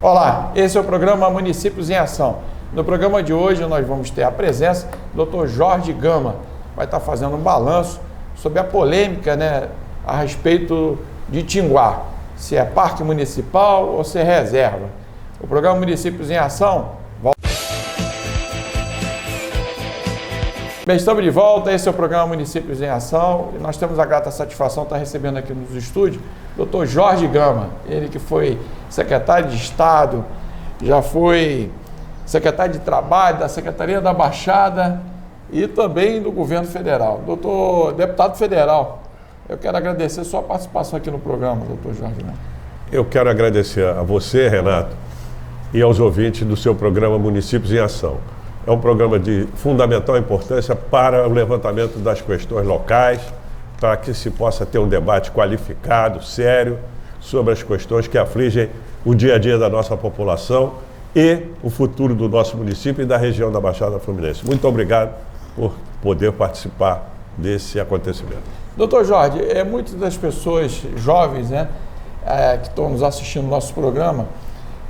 Olá, esse é o programa Municípios em Ação. No programa de hoje nós vamos ter a presença do Dr. Jorge Gama. Vai estar fazendo um balanço sobre a polêmica, a respeito de Tinguá, se é parque municipal ou se é reserva. O programa Municípios em Ação volta. Bem, estamos de volta, esse é o programa Municípios em Ação e nós temos a grata satisfação de estar recebendo aqui nos estúdios o Dr. Jorge Gama, ele que foi secretário de Estado, já foi secretário de Trabalho da Secretaria da Baixada e também do Governo Federal. Doutor deputado federal, eu quero agradecer a sua participação aqui no programa, doutor Jorge Gama. Eu quero agradecer a você, Renato, e aos ouvintes do seu programa Municípios em Ação. É um programa de fundamental importância para o levantamento das questões locais, para que se possa ter um debate qualificado, sério, sobre as questões que afligem o dia a dia da nossa população e o futuro do nosso município e da região da Baixada Fluminense. Muito obrigado por poder participar desse acontecimento. Doutor Jorge, muitas das pessoas jovens que estão nos assistindo no nosso programa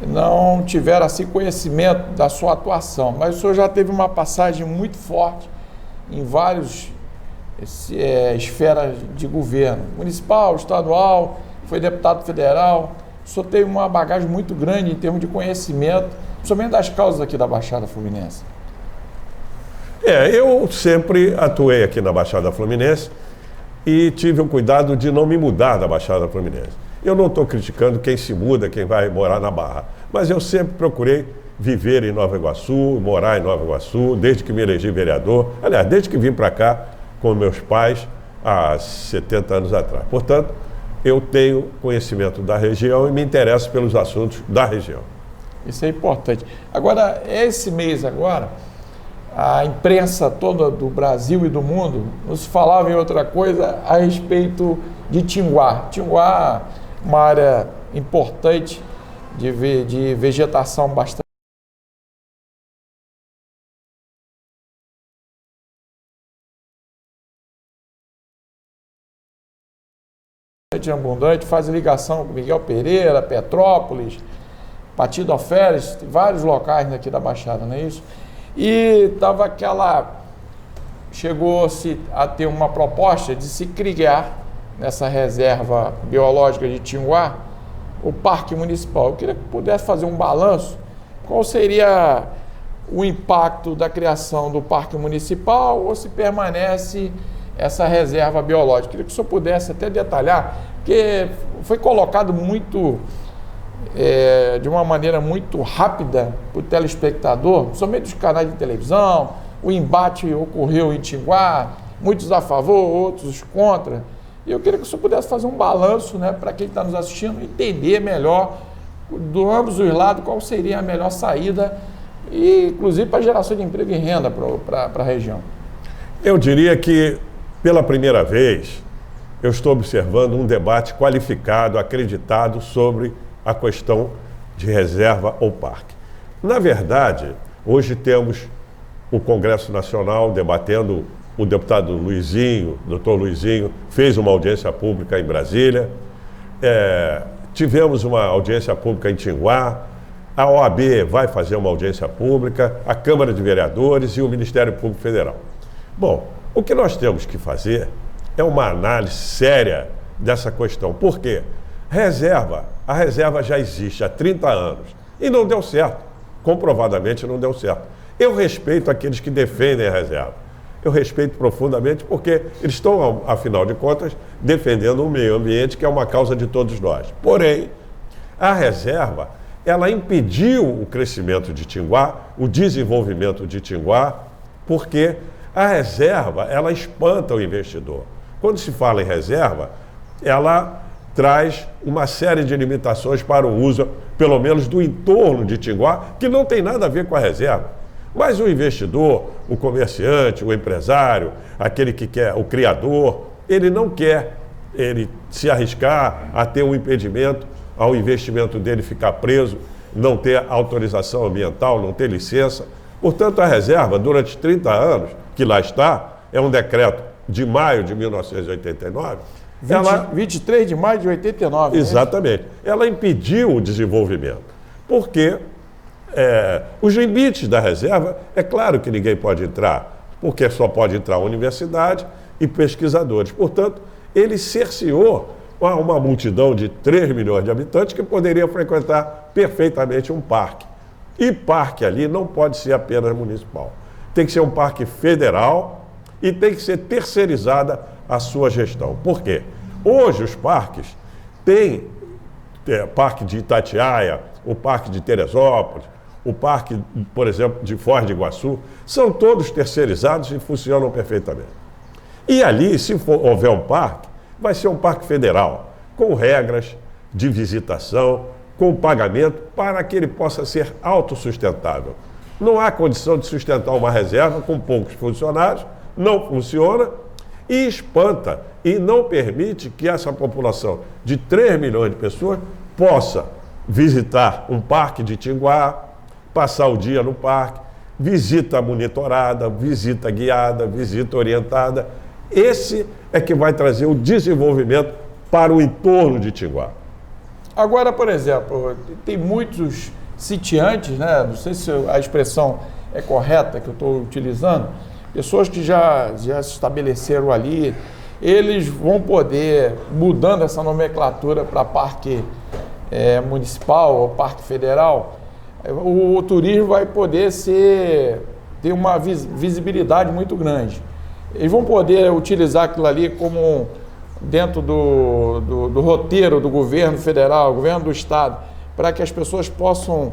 não tiveram assim conhecimento da sua atuação, mas o senhor já teve uma passagem muito forte em várias esferas de governo, municipal, estadual, foi deputado federal. O senhor teve uma bagagem muito grande em termos de conhecimento, principalmente das causas aqui da Baixada Fluminense. Eu sempre atuei aqui na Baixada Fluminense e tive o cuidado de não me mudar da Baixada Fluminense. Eu não estou criticando quem se muda, quem vai morar na Barra, mas eu sempre procurei viver em Nova Iguaçu, morar em Nova Iguaçu, desde que me elegi vereador, aliás, desde que vim para cá com meus pais há 70 anos atrás. Portanto, eu tenho conhecimento da região e me interesso pelos assuntos da região. Isso é importante. Agora, esse mês agora, a imprensa toda do Brasil e do mundo nos falava em outra coisa a respeito de Tinguá. Tinguá, uma área importante de vegetação bastante abundante, faz ligação com Miguel Pereira, Petrópolis, Partido Alferes, vários locais aqui da Baixada, não é isso? E chegou-se a ter uma proposta de se criar nessa reserva biológica de Tinguá o Parque Municipal. Eu queria que pudesse fazer um balanço, qual seria o impacto da criação do Parque Municipal ou se permanece essa reserva biológica. Eu queria que o senhor pudesse até detalhar, porque foi colocado muito, de uma maneira muito rápida para o telespectador, somente dos canais de televisão, o embate ocorreu em Tinguá, muitos a favor, outros contra. E eu queria que o senhor pudesse fazer um balanço, para quem está nos assistindo, entender melhor, de ambos os lados, qual seria a melhor saída, e inclusive para a geração de emprego e renda para a região. Eu diria que, pela primeira vez, eu estou observando um debate qualificado, acreditado sobre a questão de reserva ou parque. Na verdade, hoje temos o Congresso Nacional debatendo. O deputado Luizinho, doutor Luizinho, fez uma audiência pública em Brasília. Tivemos uma audiência pública em Tinguá. A OAB vai fazer uma audiência pública, a Câmara de Vereadores e o Ministério Público Federal. Bom, o que nós temos que fazer é uma análise séria dessa questão. Por quê? A reserva já existe há 30 anos e não deu certo. Comprovadamente não deu certo. Eu respeito aqueles que defendem a reserva. Eu respeito profundamente porque eles estão, afinal de contas, defendendo o meio ambiente, que é uma causa de todos nós. Porém, a reserva, ela impediu o crescimento de Tinguá, o desenvolvimento de Tinguá, porque a reserva, ela espanta o investidor. Quando se fala em reserva, ela traz uma série de limitações para o uso, pelo menos do entorno de Tinguá, que não tem nada a ver com a reserva. Mas o investidor, o comerciante, o empresário, aquele que quer, o criador, ele não quer se arriscar a ter um impedimento ao investimento dele ficar preso, não ter autorização ambiental, não ter licença. Portanto, a reserva, durante 30 anos, que lá está, é um decreto de maio de 1989. 23 de maio de 89. Exatamente. Ela impediu o desenvolvimento. porque os limites da reserva, é claro que ninguém pode entrar, porque só pode entrar a universidade e pesquisadores. Portanto, ele cerceou uma multidão de 3 milhões de habitantes que poderia frequentar perfeitamente um parque. E parque ali não pode ser apenas municipal. Tem que ser um parque federal e tem que ser terceirizada a sua gestão. Por quê? Hoje os parques têm parque de Itatiaia, o parque de Teresópolis, o parque, por exemplo, de Foz do Iguaçu, são todos terceirizados e funcionam perfeitamente. E ali, se houver um parque, vai ser um parque federal, com regras de visitação, com pagamento, para que ele possa ser autossustentável. Não há condição de sustentar uma reserva com poucos funcionários, não funciona e espanta e não permite que essa população de 3 milhões de pessoas possa visitar um parque de Tinguá, passar o dia no parque, visita monitorada, visita guiada, visita orientada. Esse é que vai trazer o desenvolvimento para o entorno de Tinguá. Agora, por exemplo, tem muitos sitiantes, né? Não sei se a expressão é correta que eu estou utilizando, pessoas que já se estabeleceram ali, eles vão poder, mudando essa nomenclatura para parque municipal ou parque federal, o turismo vai poder ter uma visibilidade muito grande. Eles vão poder utilizar aquilo ali como dentro do roteiro do governo federal, governo do estado, para que as pessoas possam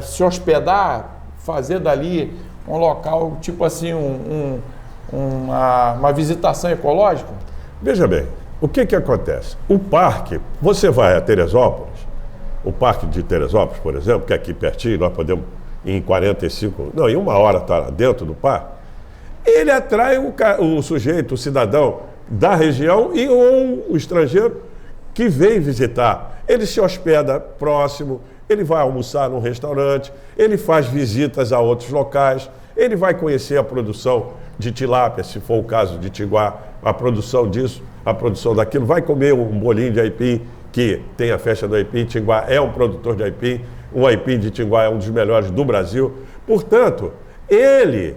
se hospedar, fazer dali um local, tipo assim, uma visitação ecológica? Veja bem, o que acontece? O parque, você vai a Teresópolis, o parque de Teresópolis, por exemplo, que é aqui pertinho, nós podemos em 1 hora estar dentro do parque, ele atrai o sujeito, o cidadão da região e o estrangeiro que vem visitar. Ele se hospeda próximo, ele vai almoçar num restaurante, ele faz visitas a outros locais, ele vai conhecer a produção de tilápia, se for o caso de Tinguá, a produção disso, a produção daquilo, vai comer um bolinho de aipim, que tem a festa do aipim. Tinguá é um produtor de aipim, o aipim de Tinguá é um dos melhores do Brasil. Portanto, ele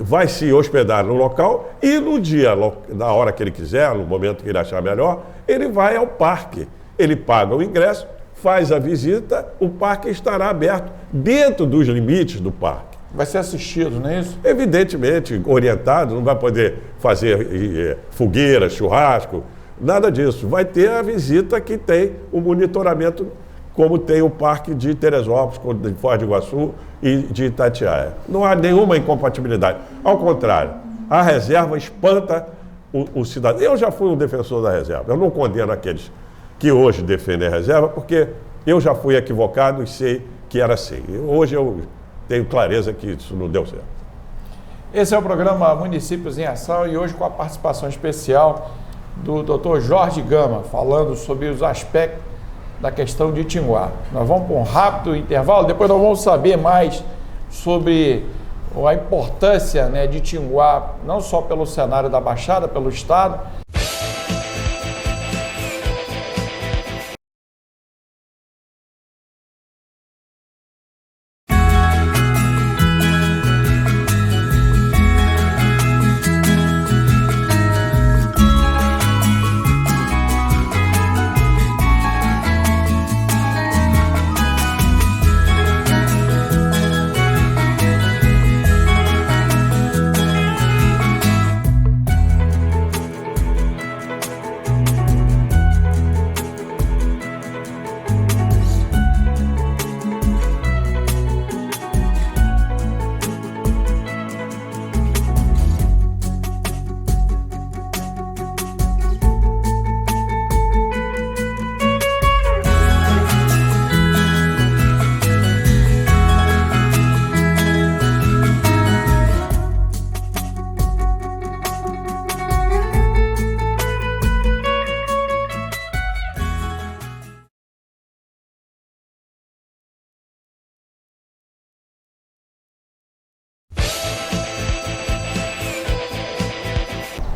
vai se hospedar no local e no dia, na hora que ele quiser, no momento que ele achar melhor, ele vai ao parque. Ele paga o ingresso, faz a visita, o parque estará aberto dentro dos limites do parque. Vai ser assistido, não é isso? Evidentemente, orientado, não vai poder fazer fogueira, churrasco, nada disso. Vai ter a visita que tem o monitoramento, como tem o parque de Teresópolis, de Foz do Iguaçu e de Itatiaia. Não há nenhuma incompatibilidade. Ao contrário, a reserva espanta o cidadão. Eu já fui um defensor da reserva. Eu não condeno aqueles que hoje defendem a reserva, porque eu já fui equivocado e sei que era assim. Hoje eu tenho clareza que isso não deu certo. Esse é o programa Municípios em Ação e hoje com a participação especial do Dr. Jorge Gama, falando sobre os aspectos da questão de Tinguá. Nós vamos para um rápido intervalo, depois nós vamos saber mais sobre a importância, né, de Tinguá, não só pelo cenário da Baixada, pelo estado.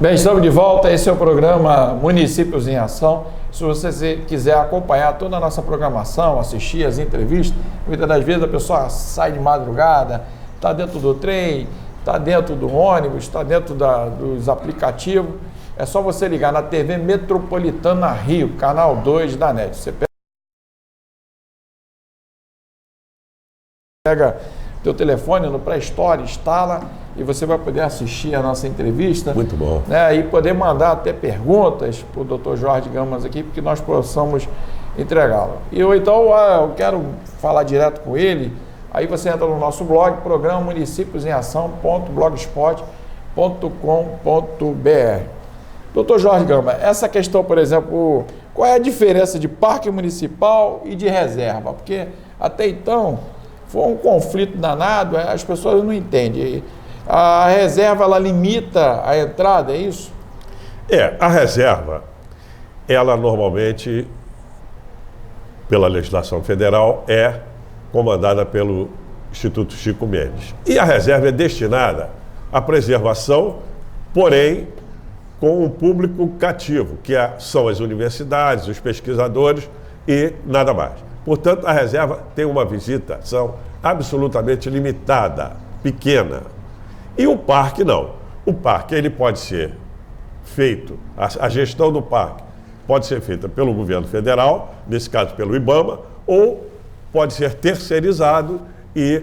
Bem, estamos de volta. Esse é o programa Municípios em Ação. Se você quiser acompanhar toda a nossa programação, assistir as entrevistas, muitas das vezes a pessoa sai de madrugada, está dentro do trem, está dentro do ônibus, está dentro dos aplicativos. É só você ligar na TV Metropolitana Rio, canal 2 da NET. Você pega teu telefone no Play Store, instala e você vai poder assistir a nossa entrevista. Muito bom. Né, e poder mandar até perguntas para o Dr. Jorge Gama aqui, porque nós possamos entregá-lo. E então eu quero falar direto com ele. Aí você entra no nosso blog, programa municípiosemAção.blogspot.com.br. Doutor Jorge Gama, essa questão, por exemplo, qual é a diferença de parque municipal e de reserva? Porque até então foi um conflito danado, as pessoas não entendem. A reserva, ela limita a entrada, é isso? A reserva, ela normalmente, pela legislação federal, é comandada pelo Instituto Chico Mendes. E a reserva é destinada à preservação, porém, com um público cativo, que são as universidades, os pesquisadores e nada mais. Portanto, a reserva tem uma visitação absolutamente limitada, pequena. E o parque não. O parque ele pode ser feito, a gestão do parque pode ser feita pelo governo federal, nesse caso pelo IBAMA, ou pode ser terceirizado e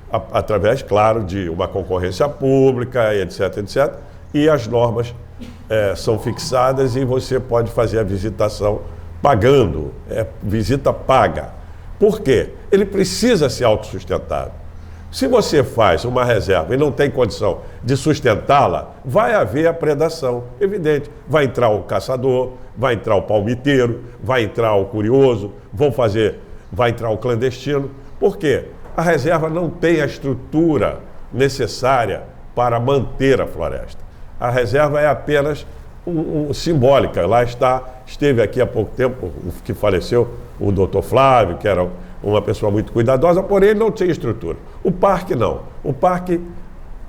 através, claro, de uma concorrência pública, etc, etc. E as normas são fixadas e você pode fazer a visitação pagando, visita paga. Por quê? Ele precisa ser autossustentável. Se você faz uma reserva e não tem condição de sustentá-la, vai haver a predação, evidente. Vai entrar o caçador, vai entrar o palmiteiro, vai entrar o curioso, vai entrar o clandestino. Por quê? A reserva não tem a estrutura necessária para manter a floresta. A reserva é apenas simbólica. Lá esteve aqui há pouco tempo, que faleceu, o doutor Flávio, que era uma pessoa muito cuidadosa, porém ele não tinha estrutura. O parque não. O parque,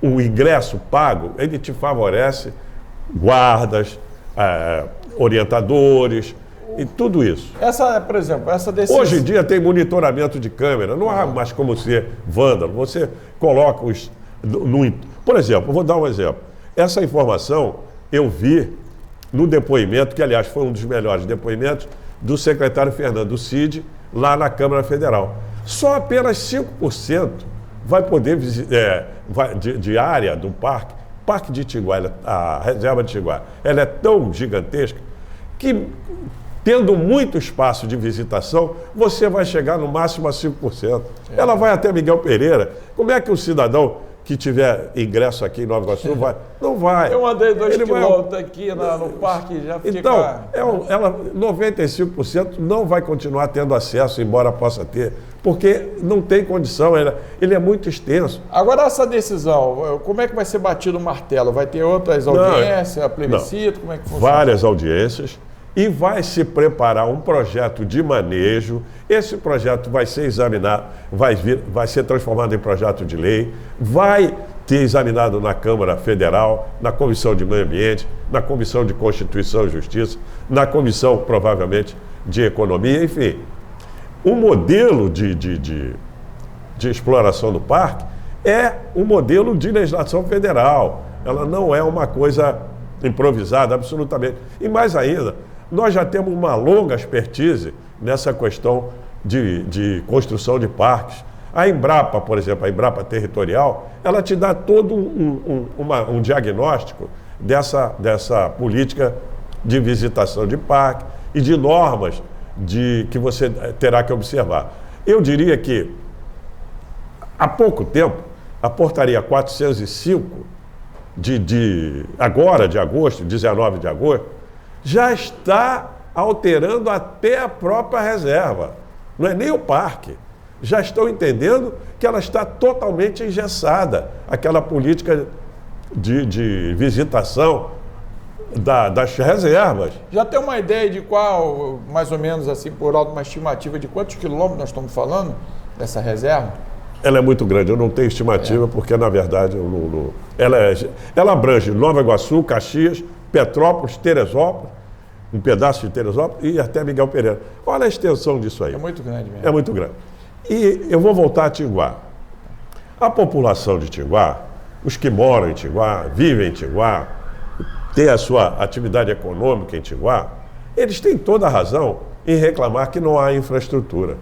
o ingresso pago, ele te favorece guardas, orientadores e tudo isso. Por exemplo, essa decisão... Hoje em dia tem monitoramento de câmera, não há mais como ser vândalo. Você coloca Por exemplo, vou dar um exemplo. Essa informação eu vi no depoimento, que aliás foi um dos melhores depoimentos, do secretário Fernando Cid, lá na Câmara Federal. Só apenas 5% vai poder de área do parque. O Parque de Itinguá, a reserva de Itinguá, ela é tão gigantesca que, tendo muito espaço de visitação, você vai chegar no máximo a 5%. Ela vai até Miguel Pereira. Como é que o cidadão que tiver ingresso aqui em Nova Iguaçu vai? Não vai. Eu andei 2 quilômetros aqui no parque, já fiquei Então, 95% não vai continuar tendo acesso, embora possa ter, porque não tem condição, ele é muito extenso. Agora, essa decisão, como é que vai ser batido o martelo? Vai ter outras audiências, plebiscito? Como é que funciona? Várias audiências. E vai se preparar um projeto de manejo. Esse projeto vai ser examinado, vai ser transformado em projeto de lei, vai ter examinado na Câmara Federal, na Comissão de Meio Ambiente, na Comissão de Constituição e Justiça, na Comissão, provavelmente, de Economia, enfim. O modelo de exploração do parque é um modelo de legislação federal. Ela não é uma coisa improvisada, absolutamente. E mais ainda, nós já temos uma longa expertise nessa questão de construção de parques. A Embrapa, por exemplo, a Embrapa Territorial, ela te dá todo um diagnóstico dessa política de visitação de parque e de normas que você terá que observar. Eu diria que, há pouco tempo, a portaria 405 de agosto, 19 de agosto, já está alterando até a própria reserva. Não é nem o parque. Já estão entendendo que ela está totalmente engessada, aquela política de visitação das reservas. Já tem uma ideia de qual, mais ou menos assim, por alto, uma estimativa de quantos quilômetros nós estamos falando dessa reserva? Ela é muito grande, eu não tenho estimativa, porque, na verdade, ela abrange Nova Iguaçu, Caxias, Petrópolis, Teresópolis um pedaço de Teresópolis e até Miguel Pereira. Olha a extensão disso aí. É muito grande mesmo. É muito grande. E eu vou voltar a Tinguá. A população de Tinguá, os que moram em Tinguá, vivem em Tinguá, têm a sua atividade econômica em Tinguá, eles têm toda a razão em reclamar que não há infraestrutura.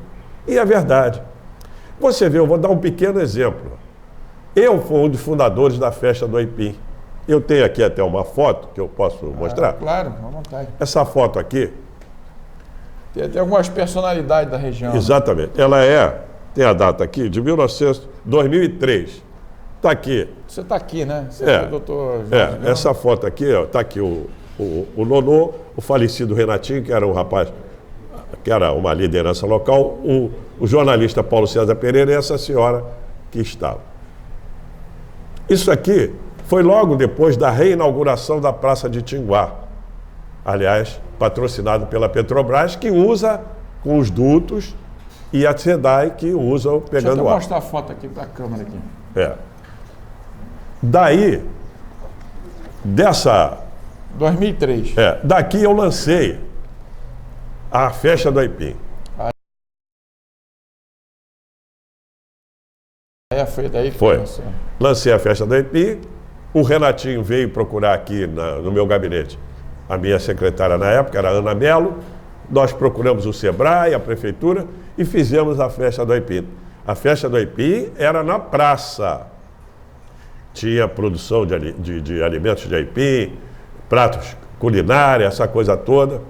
E é verdade. Você vê, eu vou dar um pequeno exemplo. Eu fui um dos fundadores da festa do Aipim. Eu tenho aqui até uma foto que eu posso mostrar. Claro, à vontade. Essa foto aqui. Tem algumas personalidades da região. Exatamente. Ela tem a data aqui, de 2003. Está aqui. Você está aqui, né? Você É, o doutor essa foto aqui, está aqui o Nonô, o falecido Renatinho, que era um rapaz, que era uma liderança local, o jornalista Paulo César Pereira e essa senhora que estava. Isso aqui foi logo depois da reinauguração da Praça de Tinguá. Aliás, patrocinado pela Petrobras, que usa com os dutos, e a SEDAI, que usa o pegando Deixa eu ar. mostrar a foto aqui para a câmera aqui. Daí, 2003. daqui eu lancei a festa do Aipim. Foi daí que Foi. começou. Lancei a festa do Aipim. O Renatinho veio procurar aqui no meu gabinete. A minha secretária na época era a Ana Mello. Nós procuramos o Sebrae, a prefeitura, e fizemos a festa do Aipim. A festa do Aipim era na praça. Tinha produção de alimentos de aipim, pratos culinária, essa coisa toda.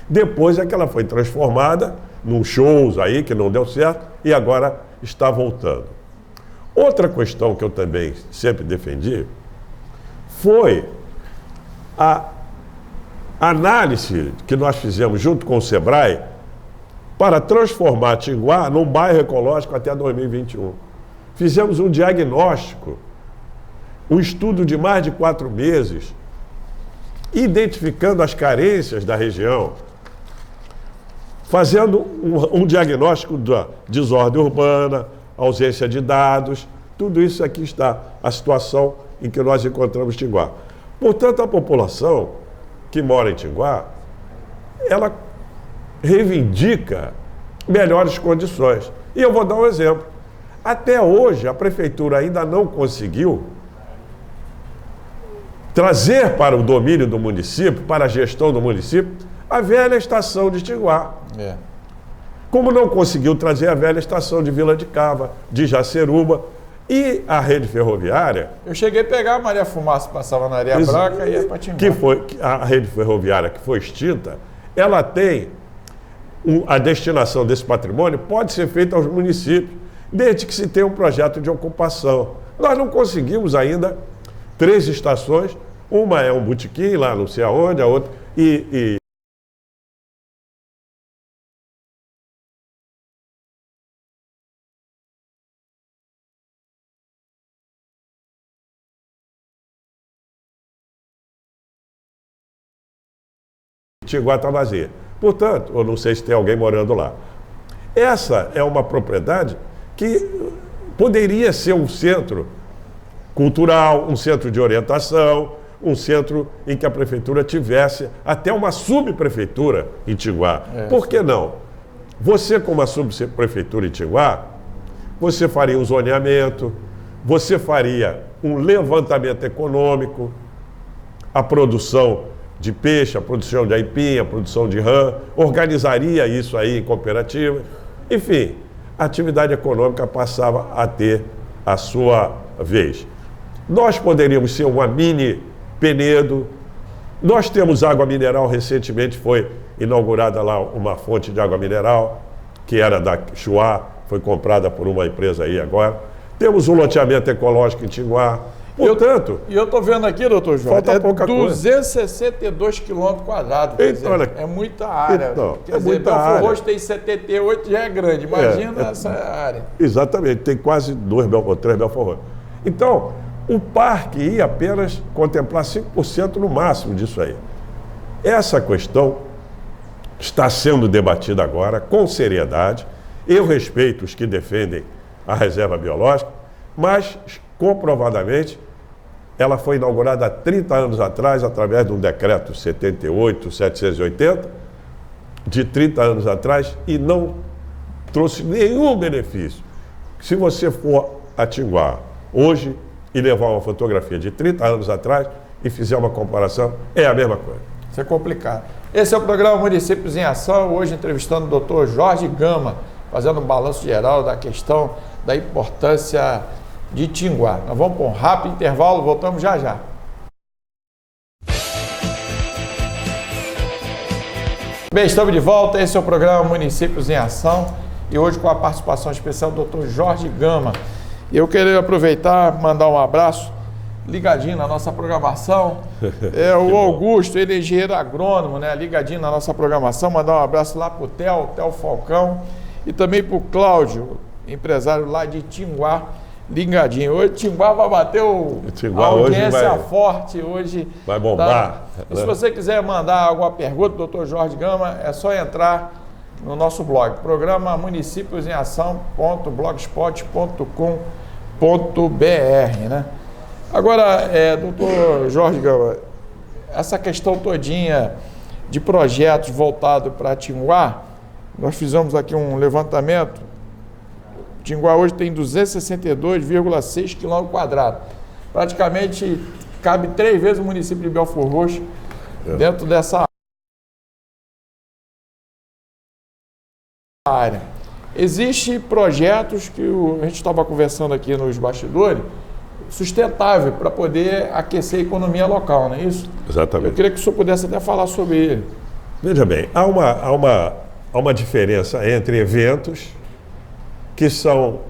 Depois é que ela foi transformada num shows aí que não deu certo e agora está voltando. Outra questão que eu também sempre defendi foi a análise que nós fizemos junto com o Sebrae para transformar Tinguá num bairro ecológico até 2021. Fizemos um diagnóstico, um estudo de mais de 4 meses, identificando as carências da região, fazendo um diagnóstico da desordem urbana, ausência de dados, tudo isso aqui está, a situação em que nós encontramos Tinguá. Portanto, a população que mora em Tinguá, ela reivindica melhores condições. E eu vou dar um exemplo. Até hoje, a prefeitura ainda não conseguiu trazer para o domínio do município, para a gestão do município, a velha estação de Tinguá. Como não conseguiu trazer a velha estação de Vila de Cava, de Jaceruba e a rede ferroviária. Eu cheguei a pegar a Maria Fumaça, passava na Areia Branca e ia para Tinguá. A rede ferroviária que foi extinta, ela tem a destinação desse patrimônio pode ser feita aos municípios, desde que se tenha um projeto de ocupação. Nós não conseguimos ainda 3 estações, uma é um botequim lá não sei aonde, a outra Tinguá está vazia. Portanto, eu não sei se tem alguém morando lá. Essa é uma propriedade que poderia ser um centro cultural, um centro de orientação, um centro em que a prefeitura tivesse até uma subprefeitura em Tinguá. Por que não? Você, como uma subprefeitura em Tinguá, você faria um zoneamento, você faria um levantamento econômico, a produção de peixe, a produção de aipim, a produção de rã, organizaria isso aí em cooperativa. Enfim, a atividade econômica passava a ter a sua vez. Nós poderíamos ser uma mini Penedo. Nós temos água mineral, recentemente foi inaugurada lá uma fonte de água mineral, que era da Chuá, foi comprada por uma empresa aí agora. Temos um loteamento ecológico em Tinguá. Portanto... E eu estou vendo aqui, doutor João, falta pouca 262 quilômetros quadrados. É muita área. Então, quer dizer, muita Belfort área. Roxo tem 78, já é grande. Imagina essa área. Exatamente, tem quase 2 ou 3 Belfort Roxo. Então, o parque ia apenas contemplar 5% no máximo disso aí. Essa questão está sendo debatida agora com seriedade. Eu respeito os que defendem a reserva biológica, mas comprovadamente ela foi inaugurada há 30 anos atrás, através de um decreto 78.780, de 30 anos atrás, e não trouxe nenhum benefício. Se você for a Tinguá hoje e levar uma fotografia de 30 anos atrás e fizer uma comparação, é a mesma coisa. Isso é complicado. Esse é o programa Municípios em Ação, hoje entrevistando o Dr. Jorge Gama, fazendo um balanço geral da questão da importância de Tinguá. Nós vamos para um rápido intervalo, voltamos já já. Bem, estamos de volta, esse é o programa Municípios em Ação e hoje com a participação especial do Dr. Jorge Gama. E eu queria aproveitar e mandar um abraço, ligadinho na nossa programação, o Augusto, ele é engenheiro agrônomo, né? Ligadinho na nossa programação, mandar um abraço lá para o Theo Falcão e também para o Cláudio, empresário lá de Tinguá, ligadinho. Hoje Tinguá vai bater a audiência forte hoje. Vai bombar. E se você quiser mandar alguma pergunta, doutor Jorge Gama, é só entrar no nosso blog, programa municipiosemAção.blogspot.com.br, né? Agora, doutor Jorge Gama, essa questão todinha de projetos voltados para Tinguá, nós fizemos aqui um levantamento. Tinguá hoje tem 262,6 km². Praticamente cabe 3 vezes o município de Belfor Roxo dentro dessa área. Existem projetos que a gente estava conversando aqui nos bastidores, sustentável para poder aquecer a economia local, não é isso? Exatamente. Eu queria que o senhor pudesse até falar sobre ele. Veja bem, há uma diferença entre eventos que são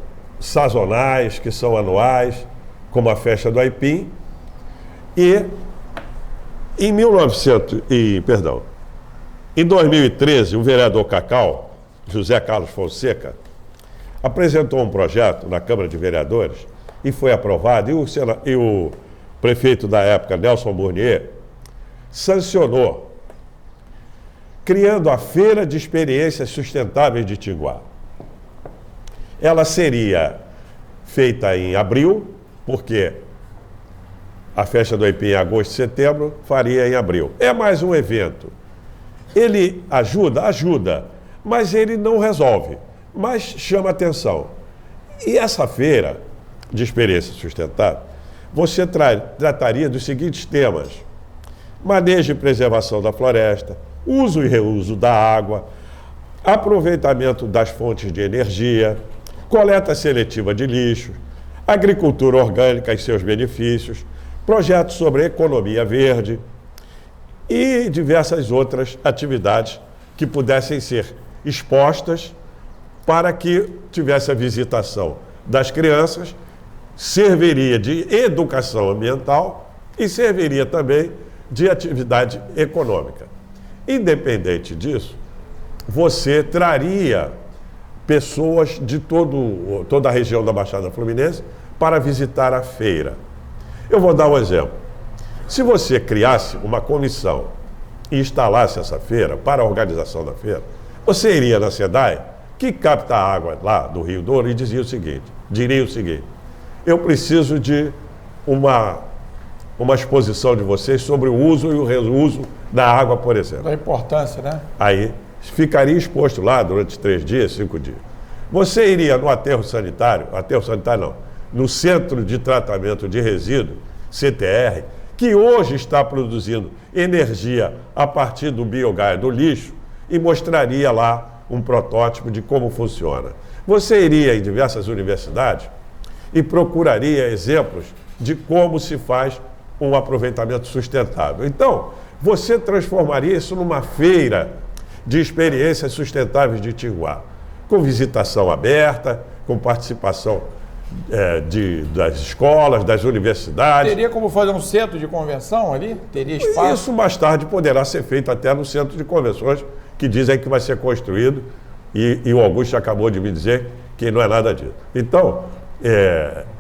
sazonais, que são anuais, como a festa do Aipim, e em 2013, o vereador Cacau, José Carlos Fonseca, apresentou um projeto na Câmara de Vereadores e foi aprovado, e o prefeito da época, Nelson Burnier, sancionou, criando a Feira de Experiências Sustentáveis de Tinguá. Ela seria feita em abril, porque a festa do Aipim em agosto e setembro, faria em abril. É mais um evento. Ele ajuda, mas ele não resolve, mas chama atenção. E essa feira de experiência sustentável, você trataria dos seguintes temas: manejo e preservação da floresta, uso e reuso da água, aproveitamento das fontes de energia, coleta seletiva de lixo, agricultura orgânica e seus benefícios, projetos sobre economia verde e diversas outras atividades que pudessem ser expostas para que tivesse a visitação das crianças, serviria de educação ambiental e serviria também de atividade econômica. Independente disso, você traria pessoas de toda a região da Baixada Fluminense para visitar a feira. Eu vou dar um exemplo. Se você criasse uma comissão e instalasse essa feira para a organização da feira, você iria na SEDAI, que capta a água lá do Rio Douro, e diria o seguinte: eu preciso de uma exposição de vocês sobre o uso e o reuso da água, por exemplo. Da importância, né? Aí ficaria exposto lá durante 3 dias, 5 dias. Você iria no aterro sanitário não, no Centro de Tratamento de Resíduos, CTR, que hoje está produzindo energia a partir do biogás do lixo, e mostraria lá um protótipo de como funciona. Você iria em diversas universidades e procuraria exemplos de como se faz um aproveitamento sustentável. Então, você transformaria isso numa feira de experiências sustentáveis de Tinguá, com visitação aberta, com participação das escolas, das universidades. Teria como fazer um centro de convenção ali? Teria espaço? Isso mais tarde poderá ser feito até no centro de convenções, que dizem que vai ser construído, e o Augusto acabou de me dizer que não é nada disso. Então,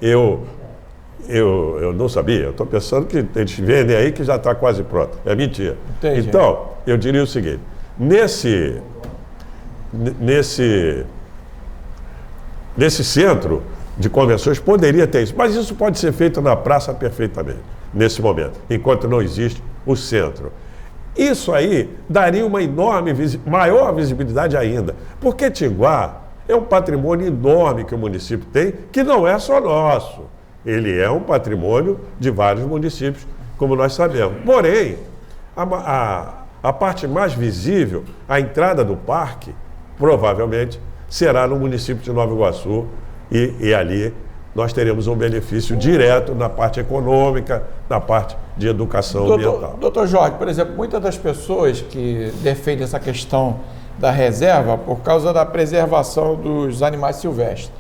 eu não sabia, eu estou pensando que eles vendem aí que já está quase pronto. É mentira. Entendi. Então, eu diria o seguinte: nesse centro, de convenções poderia ter isso, mas isso pode ser feito na praça perfeitamente, nesse momento, enquanto não existe o centro. Isso aí daria uma enorme, maior visibilidade ainda, porque Tinguá é um patrimônio enorme que o município tem, que não é só nosso. Ele é um patrimônio de vários municípios, como nós sabemos. Porém, a parte mais visível, a entrada do parque, provavelmente, será no município de Nova Iguaçu, e ali nós teremos um benefício direto na parte econômica, na parte de educação ambiental. Doutor Jorge, por exemplo, muitas das pessoas que defendem essa questão da reserva por causa da preservação dos animais silvestres.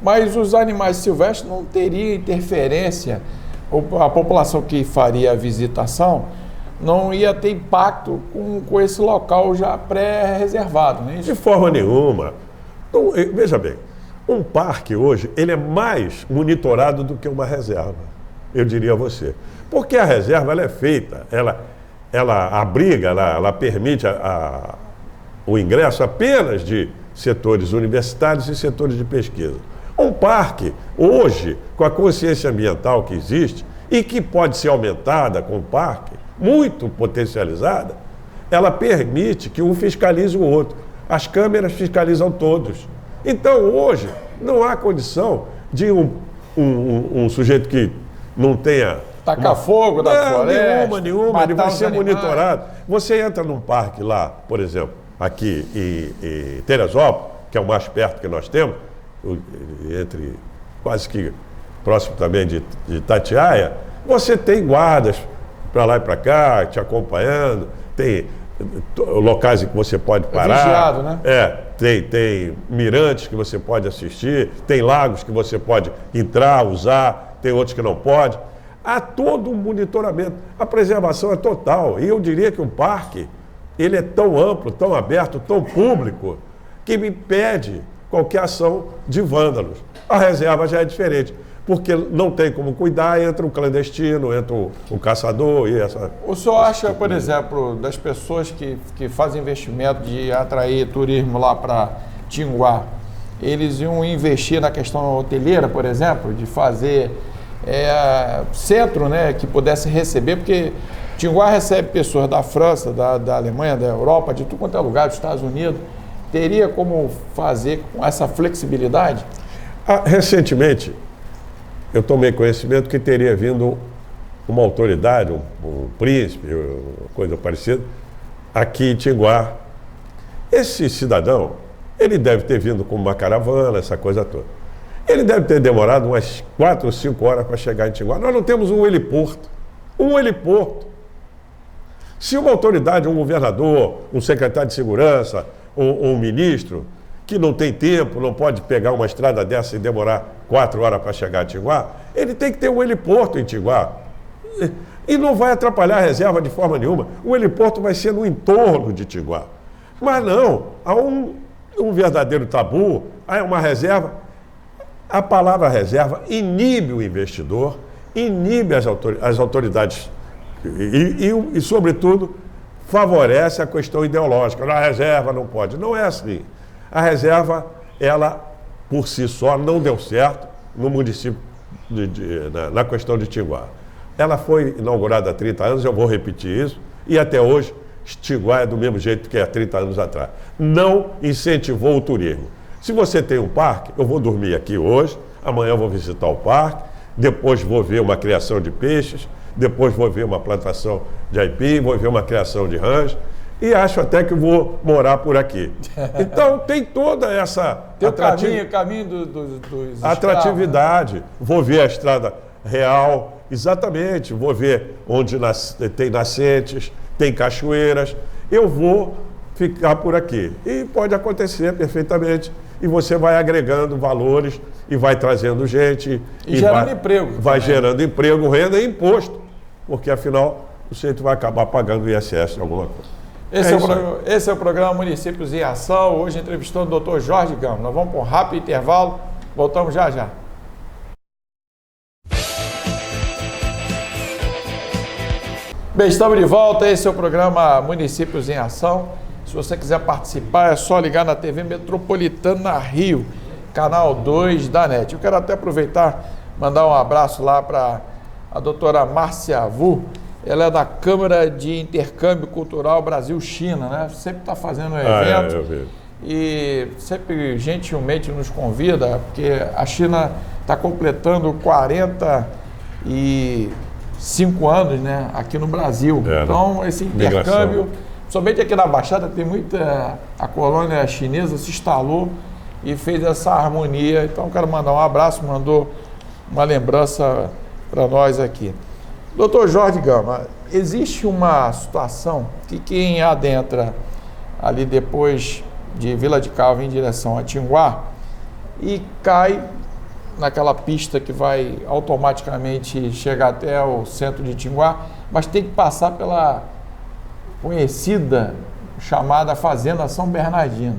Mas os animais silvestres não teriam interferência, a população que faria a visitação não ia ter impacto com esse local já pré-reservado, não é isso? De forma nenhuma. Então, veja bem, um parque hoje, ele é mais monitorado do que uma reserva, eu diria a você. Porque a reserva, ela é feita, ela abriga, ela permite o ingresso apenas de setores universitários e setores de pesquisa. Um parque, hoje, com a consciência ambiental que existe e que pode ser aumentada com o parque, muito potencializada, ela permite que um fiscalize o outro. As câmeras fiscalizam todos. Então, hoje, não há condição de um sujeito que não tenha... Tacar fogo da floresta. Nenhuma, ele vai ser monitorado. Você entra num parque lá, por exemplo, aqui em Teresópolis, que é o mais perto que nós temos, entre quase que próximo também de Itatiaia, você tem guardas para lá e para cá, te acompanhando, tem locais em que você pode parar. Vigiado, né? Tem mirantes que você pode assistir, tem lagos que você pode entrar, usar, tem outros que não pode. Há todo um monitoramento. A preservação é total. E eu diria que um parque, ele é tão amplo, tão aberto, tão público, que me impede qualquer ação de vândalos. A reserva já é diferente, porque não tem como cuidar, entra o clandestino, entra o caçador e essa... O senhor acha, por exemplo, das pessoas que fazem investimento de atrair turismo lá para Tinguá, eles iam investir na questão hoteleira, por exemplo, de fazer centro, né, que pudesse receber, porque Tinguá recebe pessoas da França, da Alemanha, da Europa, de tudo quanto é lugar, dos Estados Unidos. Teria como fazer com essa flexibilidade? Recentemente, eu tomei conhecimento que teria vindo uma autoridade, um príncipe, coisa parecida, aqui em Tinguá. Esse cidadão, ele deve ter vindo com uma caravana, essa coisa toda. Ele deve ter demorado umas 4 ou 5 horas para chegar em Tinguá. Nós não temos um heliporto. Um heliporto. Se uma autoridade, um governador, um secretário de segurança, um ministro, que não tem tempo, não pode pegar uma estrada dessa e demorar 4 horas para chegar a Tinguá, ele tem que ter um heliporto em Tinguá. E não vai atrapalhar a reserva de forma nenhuma. O heliporto vai ser no entorno de Tinguá. Mas não, há um verdadeiro tabu, há uma reserva. A palavra reserva inibe o investidor, inibe as autoridades e, sobretudo, favorece a questão ideológica. A reserva não pode. Não é assim. A reserva, ela, por si só, não deu certo no município, na questão de Tinguá. Ela foi inaugurada há 30 anos, eu vou repetir isso, e até hoje, Tinguá é do mesmo jeito que há 30 anos atrás. Não incentivou o turismo. Se você tem um parque, eu vou dormir aqui hoje, amanhã eu vou visitar o parque, depois vou ver uma criação de peixes, depois vou ver uma plantação de aipim, vou ver uma criação de rãs, e acho até que vou morar por aqui. Então tem toda essa caminho dos atratividade. Né? Vou ver a estrada real, exatamente, vou ver onde tem nascentes, tem cachoeiras, eu vou ficar por aqui. E pode acontecer perfeitamente. E você vai agregando valores e vai trazendo gente. E gerando emprego. Vai gerando emprego, renda e imposto. Porque, afinal, o sujeito vai acabar pagando o ISS em alguma coisa. Esse é o programa Municípios em Ação. Hoje entrevistando o Dr. Jorge Gama. Nós vamos para um rápido intervalo. Voltamos já já. Bem, estamos de volta. Esse é o programa Municípios em Ação. Se você quiser participar, é só ligar na TV Metropolitana Rio. canal 2 da NET. Eu quero até aproveitar, mandar um abraço lá para a doutora Márcia Vu. Ela é da Câmara de Intercâmbio Cultural Brasil-China, né? Sempre está fazendo um evento. Eu vi. E sempre gentilmente nos convida, porque a China está completando 45 anos, né, aqui no Brasil. Então, esse intercâmbio, somente aqui na Baixada, tem muita... A colônia chinesa se instalou e fez essa harmonia. Então, quero mandar um abraço, mandou uma lembrança para nós aqui. Doutor Jorge Gama, existe uma situação que quem adentra ali depois de Vila de Calva em direção a Tinguá e cai naquela pista que vai automaticamente chegar até o centro de Tinguá, mas tem que passar pela conhecida chamada Fazenda São Bernardino.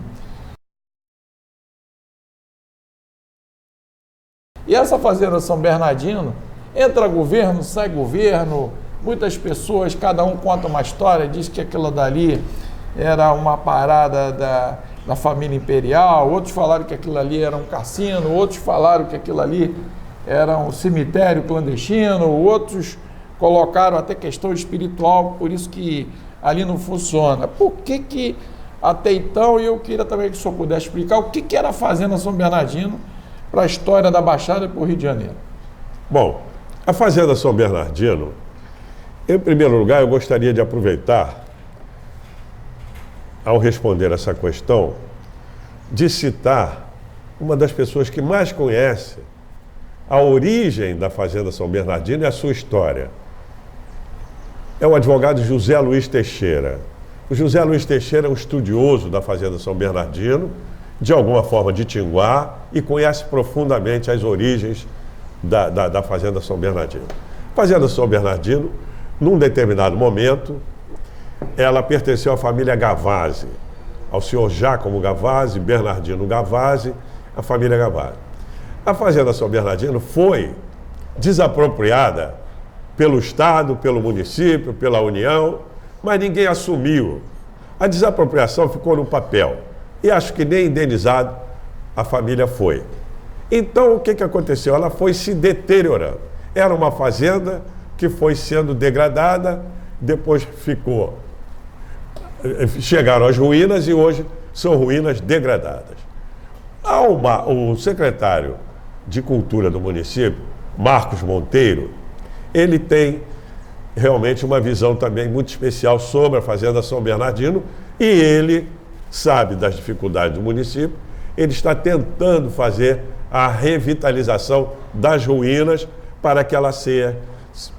E essa Fazenda São Bernardino, entra governo, sai governo, muitas pessoas, cada um conta uma história, diz que aquilo dali era uma parada da família imperial, outros falaram que aquilo ali era um cassino, outros falaram que aquilo ali era um cemitério clandestino, outros colocaram até questão espiritual, por isso que ali não funciona. Por que até então, e eu queria também que o senhor pudesse explicar o que era a Fazenda São Bernardino para a história da Baixada e para o Rio de Janeiro? Bom, a Fazenda São Bernardino, em primeiro lugar, eu gostaria de aproveitar, ao responder essa questão, de citar uma das pessoas que mais conhece a origem da Fazenda São Bernardino e a sua história. É o advogado José Luiz Teixeira. O José Luiz Teixeira é um estudioso da Fazenda São Bernardino, de alguma forma de Tinguá, e conhece profundamente as origens da Fazenda São Bernardino. A Fazenda São Bernardino, num determinado momento, ela pertenceu à família Gavazzi, ao senhor Giacomo Gavazzi, Bernardino Gavazzi, a família Gavazzi. A Fazenda São Bernardino foi desapropriada pelo Estado, pelo município, pela União, mas ninguém assumiu. A desapropriação ficou no papel e acho que nem indenizado a família foi. Então, o que aconteceu? Ela foi se deteriorando. Era uma fazenda que foi sendo degradada, depois chegaram às ruínas e hoje são ruínas degradadas. O secretário de Cultura do município, Marcos Monteiro, ele tem realmente uma visão também muito especial sobre a Fazenda São Bernardino e ele sabe das dificuldades do município, ele está tentando fazer a revitalização das ruínas para que ela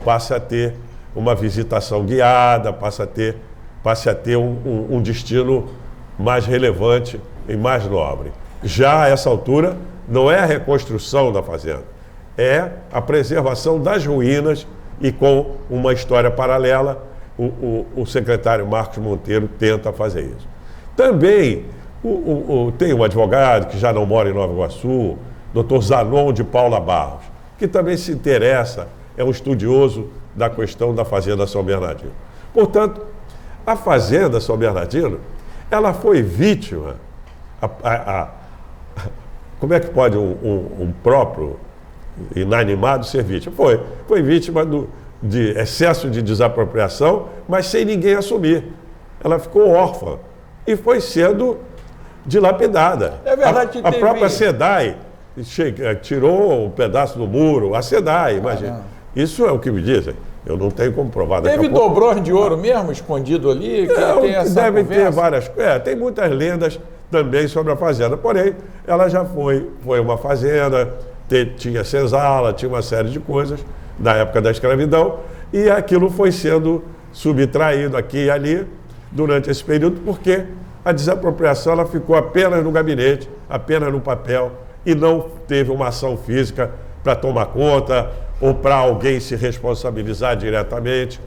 passe a ter uma visitação guiada, passe a ter um destino mais relevante e mais nobre. Já a essa altura, não é a reconstrução da fazenda, é a preservação das ruínas e com uma história paralela, o secretário Marcos Monteiro tenta fazer isso. Também tem um advogado que já não mora em Nova Iguaçu, Dr. Zanon de Paula Barros, que também se interessa, é um estudioso da questão da Fazenda São Bernardino. Portanto, a Fazenda São Bernardino, ela foi vítima, como é que pode um próprio inanimado ser vítima? Foi vítima de excesso de desapropriação, mas sem ninguém assumir. Ela ficou órfã e foi sendo dilapidada. É verdade que a própria SEDAI tirou um pedaço do muro, a SEDAI, imagina. Isso é o que me dizem. Eu não tenho como provar. Teve dobrões de ouro mesmo escondido ali? Deve ter várias. Tem muitas lendas também sobre a fazenda. Porém, ela já foi uma fazenda, tinha senzala, tinha uma série de coisas da época da escravidão, e aquilo foi sendo subtraído aqui e ali durante esse período, porque a desapropriação ela ficou apenas no gabinete, apenas no papel, e não teve uma ação física para tomar conta ou para alguém se responsabilizar diretamente,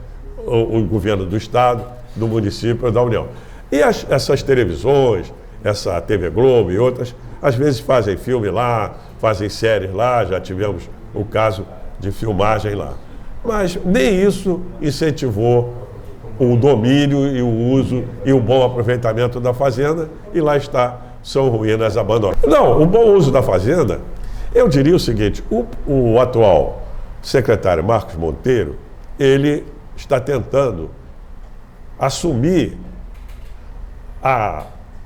o governo do Estado, do município ou da União. E essas televisões, essa TV Globo e outras, às vezes fazem filme lá, fazem séries lá, já tivemos o caso de filmagem lá. Mas nem isso incentivou o domínio e o uso e o bom aproveitamento da fazenda, e lá está são ruínas abandonadas. Não, o bom uso da fazenda, eu diria o seguinte, o atual secretário Marcos Monteiro, ele está tentando assumir a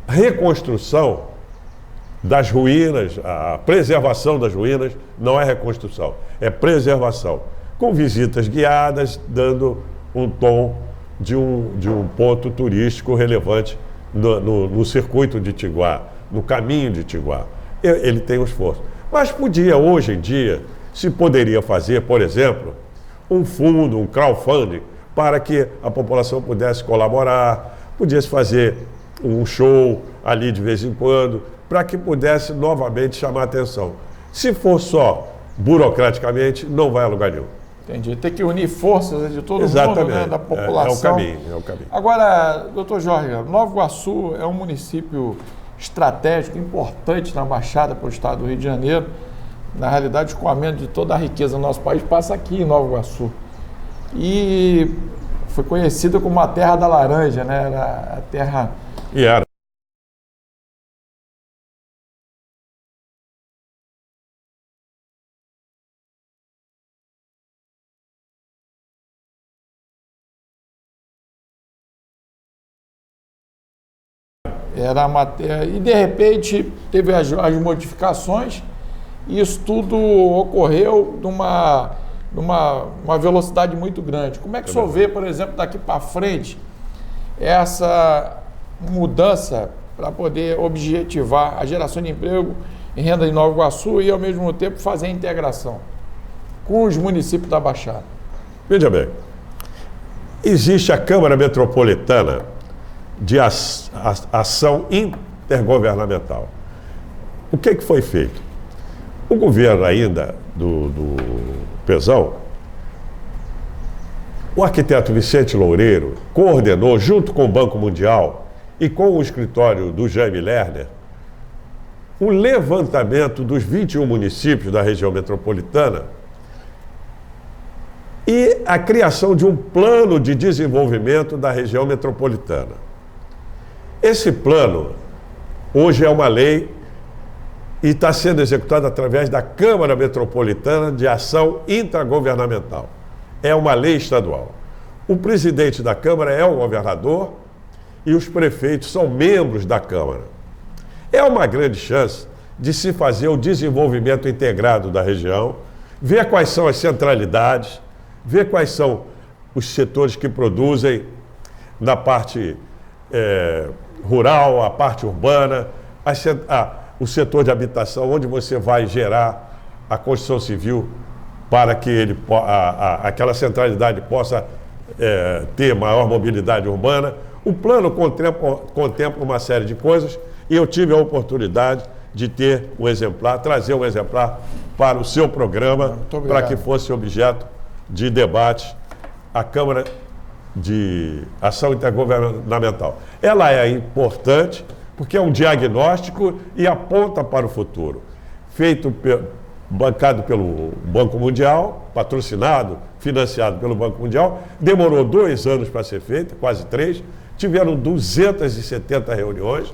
reconstrução das ruínas, a preservação das ruínas, não é reconstrução, é preservação, com visitas guiadas, dando um tom de um ponto turístico relevante no circuito de Tiguá, no caminho de Tiguá. Ele tem um esforço. Mas podia, hoje em dia, se poderia fazer, por exemplo, um fundo, um crowdfunding, para que a população pudesse colaborar, pudesse fazer um show ali de vez em quando, para que pudesse novamente chamar a atenção. Se for só burocraticamente, não vai a lugar nenhum. Entendi. Tem que unir forças de todo Exatamente. mundo, né, da população. É o caminho. Agora, doutor Jorge, Nova Iguaçu é um município estratégico, importante na Baixada para o estado do Rio de Janeiro. Na realidade, o escoamento de toda a riqueza do nosso país passa aqui em Nova Iguaçu. E foi conhecida como a terra da laranja, né? Era a terra... E era. Era uma terra... E, de repente, teve as modificações e isso tudo ocorreu numa velocidade muito grande. Como é que o senhor vê, por exemplo, daqui para frente, essa mudança para poder objetivar a geração de emprego em renda de Nova Iguaçu e, ao mesmo tempo, fazer a integração com os municípios da Baixada? Veja bem, existe a Câmara Metropolitana de Ação Intergovernamental. O que foi feito? O governo ainda do Pezão, o arquiteto Vicente Loureiro coordenou, junto com o Banco Mundial e com o escritório do Jaime Lerner, o levantamento dos 21 municípios da região metropolitana e a criação de um plano de desenvolvimento da região metropolitana. Esse plano hoje é uma lei e está sendo executado através da Câmara Metropolitana de Ação Intergovernamental. É uma lei estadual. O presidente da Câmara é o governador e os prefeitos são membros da Câmara. É uma grande chance de se fazer o desenvolvimento integrado da região, ver quais são as centralidades, ver quais são os setores que produzem na parte rural, a parte urbana, o setor de habitação, onde você vai gerar a construção civil para que aquela centralidade possa ter maior mobilidade urbana. O plano contempla uma série de coisas e eu tive a oportunidade de ter um exemplar, trazer um exemplar para o seu programa, para que fosse objeto de debate a Câmara de Ação Intergovernamental. Ela é importante porque é um diagnóstico e aponta para o futuro. Bancado pelo Banco Mundial, patrocinado, financiado pelo Banco Mundial, demorou 2 anos para ser feito, quase 3. Tiveram 270 reuniões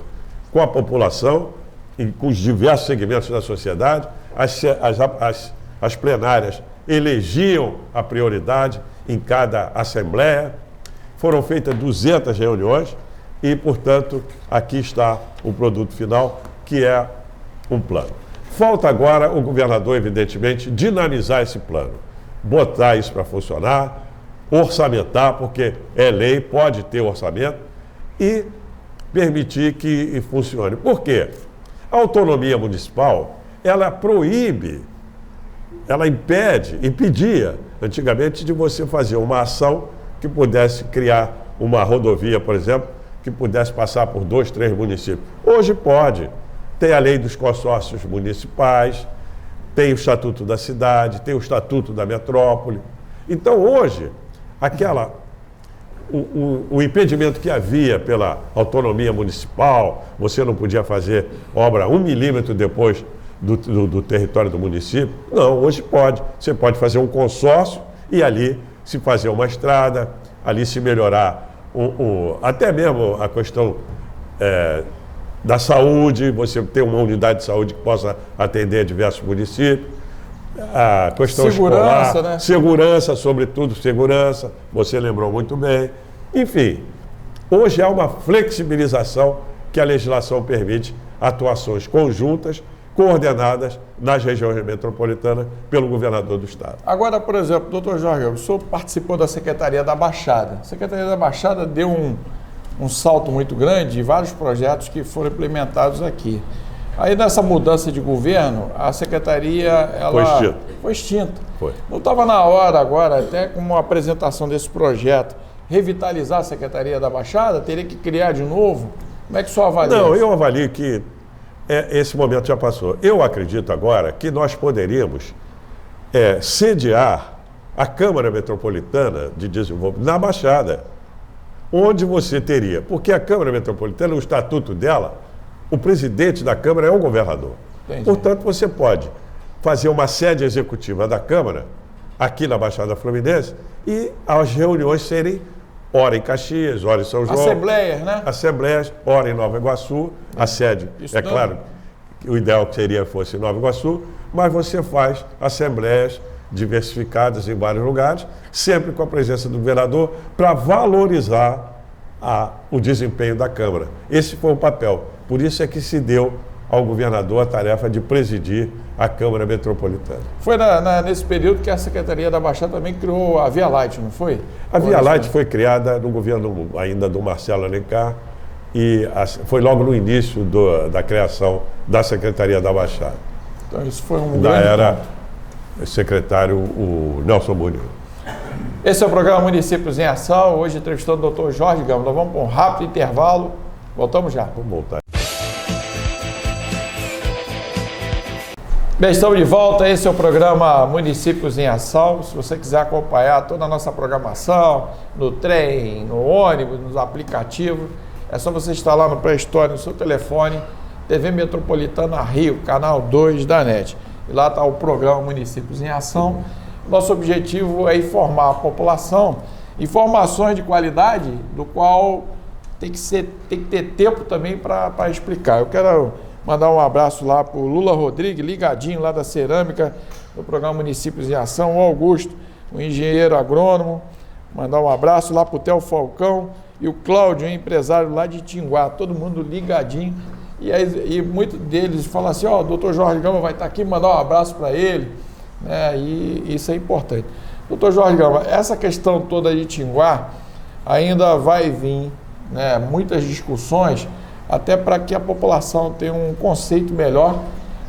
com a população e com os diversos segmentos da sociedade. As plenárias elegiam a prioridade em cada assembleia. Foram feitas 200 reuniões e, portanto, aqui está o produto final, que é um plano. Falta agora o governador, evidentemente, dinamizar esse plano, botar isso para funcionar, orçamentar, porque é lei, pode ter orçamento, e permitir que funcione. Por quê? A autonomia municipal, ela proíbe, ela impedia, antigamente, de você fazer uma ação que pudesse criar uma rodovia, por exemplo, que pudesse passar por 2, 3 municípios. Hoje pode. Tem a lei dos consórcios municipais, tem o Estatuto da Cidade, tem o Estatuto da Metrópole. Então, hoje, o impedimento que havia pela autonomia municipal, você não podia fazer obra 1 milímetro depois do território do município. Não, hoje pode. Você pode fazer um consórcio e ali se fazer uma estrada, ali se melhorar até mesmo a questão da saúde, você ter uma unidade de saúde que possa atender diversos municípios, a questão segurança, escolar, né? Segurança, sobretudo segurança, você lembrou muito bem. Enfim, hoje há uma flexibilização que a legislação permite atuações conjuntas, coordenadas nas regiões metropolitanas pelo governador do estado. Agora, por exemplo, doutor Jorge, o senhor participou da Secretaria da Baixada. A Secretaria da Baixada deu um salto muito grande e vários projetos que foram implementados aqui. Aí, nessa mudança de governo, a Secretaria foi extinta. Foi. Não estava na hora agora, até com uma apresentação desse projeto, revitalizar a Secretaria da Baixada? Teria que criar de novo? Como é que o senhor avalia? Não, eu avalio que esse momento já passou. Eu acredito agora que nós poderíamos sediar a Câmara Metropolitana de Desenvolvimento na Baixada, onde você teria, porque a Câmara Metropolitana, o estatuto dela, o presidente da Câmara é o governador. Entendi. Portanto, você pode fazer uma sede executiva da Câmara aqui na Baixada Fluminense e as reuniões serem ora em Caxias, ora em São João. Assembleias, né? Assembleias, ora em Nova Iguaçu, a sede, Isso não. claro, o ideal seria fosse em Nova Iguaçu, mas você faz assembleias diversificadas em vários lugares, sempre com a presença do governador, para valorizar o desempenho da Câmara. Esse foi o papel. Por isso é que se deu ao governador a tarefa de presidir a Câmara Metropolitana. Foi nesse período que a Secretaria da Baixada também criou a Via Light, não foi? A Via Light foi criada no governo ainda do Marcelo Alencar e foi logo no início da criação da Secretaria da Baixada. Então isso foi um Da grande era ponto. secretário o Nelson Munhoz. Esse é o programa Municípios em Ação, hoje entrevistando o doutor Jorge Gama. Nós vamos para um rápido intervalo, voltamos já. Vamos voltar. Bem, estamos de volta, esse é o programa Municípios em Ação. Se você quiser acompanhar toda a nossa programação, no trem, no ônibus, nos aplicativos, é só você instalar no Play Store, no seu telefone, TV Metropolitana Rio, canal 2 da NET. E lá está o programa Municípios em Ação. Nosso objetivo é informar a população, informações de qualidade, do qual tem que ter tempo também para explicar. Eu quero mandar um abraço lá para o Lula Rodrigues, ligadinho lá da Cerâmica, do programa Municípios em Ação, o Augusto, o engenheiro agrônomo. Mandar um abraço lá para o Theo Falcão e o Cláudio, empresário lá de Tinguá, todo mundo ligadinho. E muitos deles falam assim, ó, o doutor Jorge Gama vai estar aqui, mandar um abraço para ele, né? E isso é importante. Doutor Jorge Gama, essa questão toda de Tinguá ainda vai vir, né, muitas discussões, até para que a população tenha um conceito melhor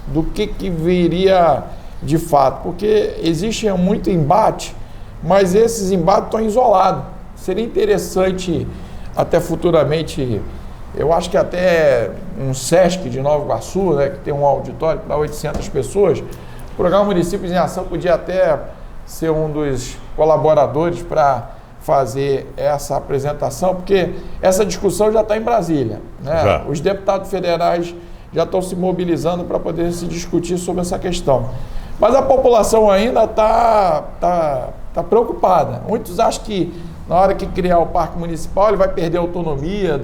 do que viria de fato, porque existe muito embate, mas esses embates estão isolados. Seria interessante, até futuramente, eu acho que até um SESC de Nova Iguaçu, né, que tem um auditório para 800 pessoas, o programa Municípios em Ação podia até ser um dos colaboradores para fazer essa apresentação, porque essa discussão já está em Brasília, né? Os deputados federais já estão se mobilizando para poder se discutir sobre essa questão. Mas a população ainda está preocupada. Muitos acham que na hora que criar o Parque Municipal ele vai perder a autonomia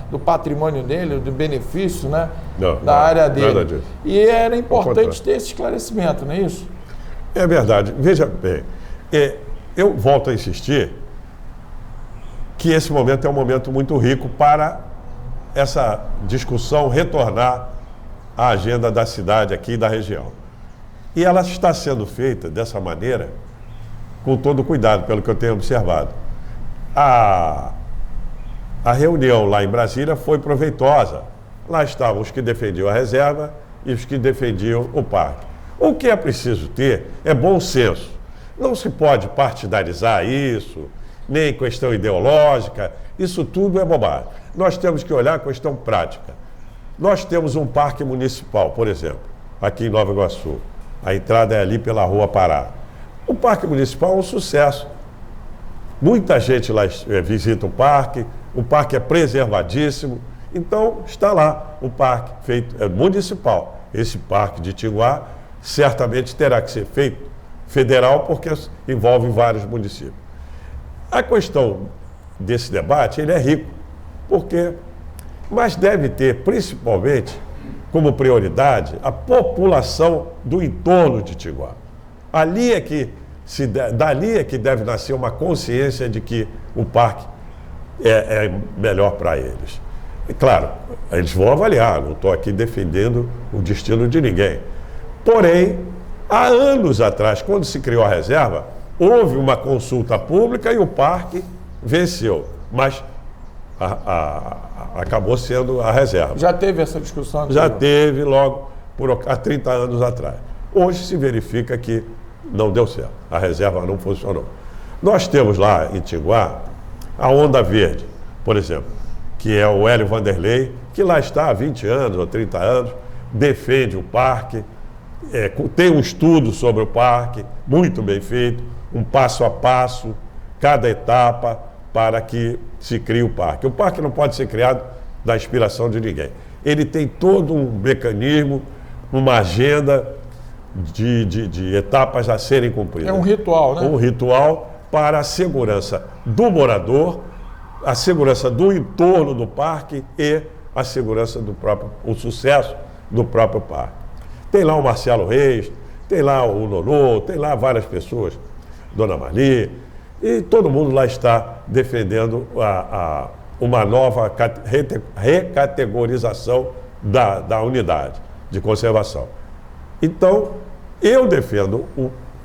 do patrimônio dele, do benefício, né? Da área dele. Nada disso. E era importante ter esse esclarecimento, não é isso? É verdade. Veja bem, eu volto a insistir que esse momento é um momento muito rico para essa discussão retornar à agenda da cidade aqui e da região. E ela está sendo feita dessa maneira com todo cuidado, pelo que eu tenho observado. A reunião lá em Brasília foi proveitosa. Lá estavam os que defendiam a reserva e os que defendiam o parque. O que é preciso ter é bom senso. Não se pode partidarizar isso, nem questão ideológica, isso tudo é bobagem. Nós temos que olhar a questão prática. Nós temos um parque municipal, por exemplo, aqui em Nova Iguaçu. A entrada é ali pela Rua Pará. O parque municipal é um sucesso. Muita gente lá visita o parque é preservadíssimo. Então, está lá o parque feito municipal. Esse parque de Tinguá certamente terá que ser feito federal, porque envolve vários municípios. A questão desse debate, ele é rico, porque mas deve ter, principalmente, como prioridade, a população do entorno de Tijuá. Dali é que deve nascer uma consciência de que o parque é melhor para eles. E, claro, eles vão avaliar, não estou aqui defendendo o destino de ninguém. Porém, há anos atrás, quando se criou a reserva, houve uma consulta pública e o parque venceu, mas acabou sendo a reserva. Já teve essa discussão? Já teve logo há 30 anos atrás. Hoje se verifica que não deu certo, a reserva não funcionou. Nós temos lá em Tijuá a Onda Verde, por exemplo, que é o Hélio Vanderlei, que lá está há 20 anos ou 30 anos, defende o parque, tem um estudo sobre o parque, muito bem feito, um passo a passo, cada etapa para que se crie o parque. O parque não pode ser criado da inspiração de ninguém. Ele tem todo um mecanismo, uma agenda de etapas a serem cumpridas. É um ritual, né? Um ritual para a segurança do morador, a segurança do entorno do parque e a segurança o sucesso do próprio parque. Tem lá o Marcelo Reis, tem lá o Nonô, tem lá várias pessoas, Dona Marli, e todo mundo lá está defendendo uma nova recategorização da unidade de conservação. Então, eu defendo,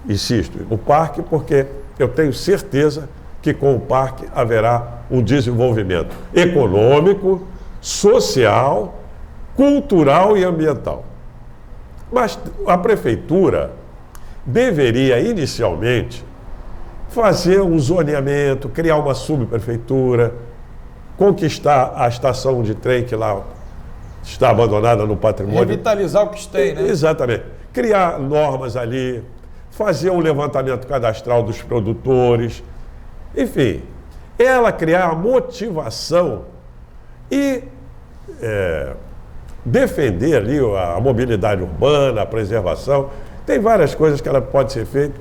insisto, o parque porque eu tenho certeza que com o parque haverá um desenvolvimento econômico, social, cultural e ambiental. Mas a prefeitura deveria, inicialmente, fazer um zoneamento, criar uma subprefeitura, conquistar a estação de trem que lá está abandonada no patrimônio. Revitalizar o que tem, né? Exatamente. Criar normas ali, fazer um levantamento cadastral dos produtores, enfim, ela criar a motivação e defender ali a mobilidade urbana, a preservação. Tem várias coisas que ela pode ser feita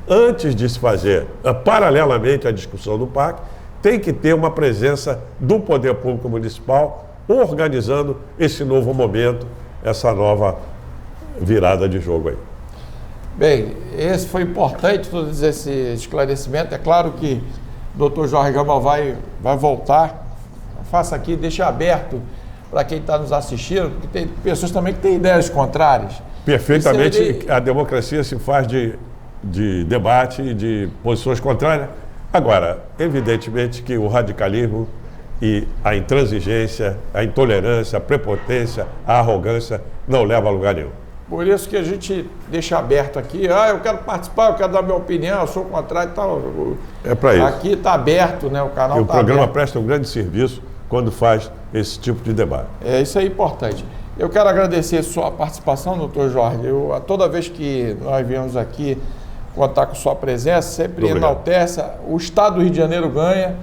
antes de se fazer, paralelamente à discussão do parque, tem que ter uma presença do poder público municipal organizando esse novo momento, essa nova virada de jogo aí. Bem, esse foi importante, todo esse esclarecimento. É claro que o Dr. Jorge Gama vai voltar. Faça aqui, deixa aberto para quem está nos assistindo, porque tem pessoas também que têm ideias contrárias. Perfeitamente, a democracia se faz de debate, de posições contrárias. Agora, evidentemente que o radicalismo e a intransigência, a intolerância, a prepotência, a arrogância não levam a lugar nenhum. Por isso que a gente deixa aberto aqui, eu quero participar, eu quero dar minha opinião, eu sou contrário e tal. É para isso. Aqui está aberto, né? O canal está aberto. E o programa presta um grande serviço quando faz esse tipo de debate. Isso é importante. Eu quero agradecer a sua participação, doutor Jorge. Toda vez que nós viemos aqui contar com sua presença, sempre enaltece. O Estado do Rio de Janeiro ganha.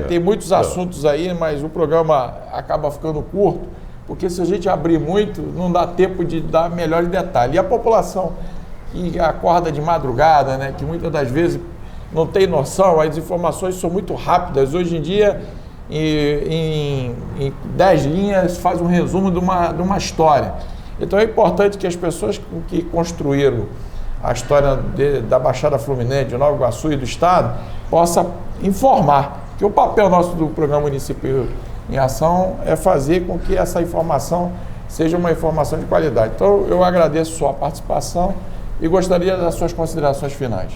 Tem muitos assuntos aí, mas o programa acaba ficando curto, porque se a gente abrir muito, não dá tempo de dar melhores detalhes. E a população que acorda de madrugada, né, que muitas das vezes não tem noção, as informações são muito rápidas. Hoje em dia, em 10 linhas, faz um resumo de uma história. Então é importante que as pessoas que construíram a história da Baixada Fluminense, de Nova Iguaçu e do Estado, possam informar. Que o papel nosso do Programa Município em Ação é fazer com que essa informação seja uma informação de qualidade. Então, eu agradeço a sua participação e gostaria das suas considerações finais.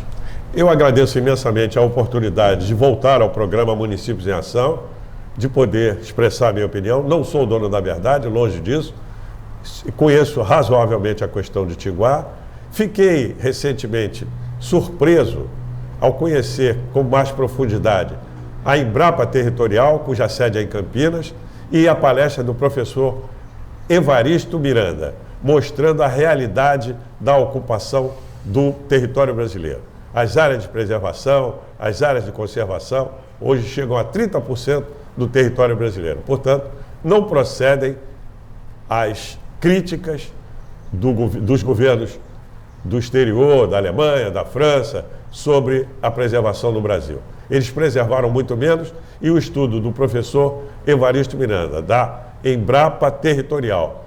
Eu agradeço imensamente a oportunidade de voltar ao Programa Municípios em Ação, de poder expressar a minha opinião. Não sou o dono da verdade, longe disso. Conheço razoavelmente a questão de Tijuá. Fiquei recentemente surpreso ao conhecer com mais profundidade a Embrapa Territorial, cuja sede é em Campinas, e a palestra do professor Evaristo Miranda, mostrando a realidade da ocupação do território brasileiro. As áreas de preservação, as áreas de conservação, hoje chegam a 30% do território brasileiro. Portanto, não procedem as críticas dos governos do exterior, da Alemanha, da França, sobre a preservação no Brasil. Eles preservaram muito menos, e o estudo do professor Evaristo Miranda, da Embrapa Territorial.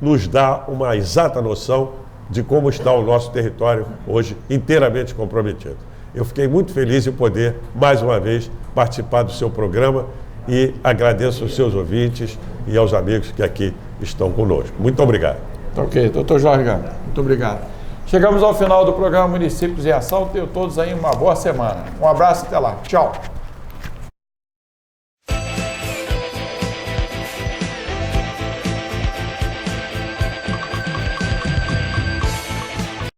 Nos dá uma exata noção de como está o nosso território hoje inteiramente comprometido. Eu fiquei muito feliz em poder, mais uma vez, participar do seu programa e agradeço aos seus ouvintes e aos amigos que aqui estão conosco. Muito obrigado. Ok, doutor Jorge Gama, muito obrigado. Chegamos ao final do programa Municípios em Ação. Tenham todos aí uma boa semana. Um abraço e até lá. Tchau.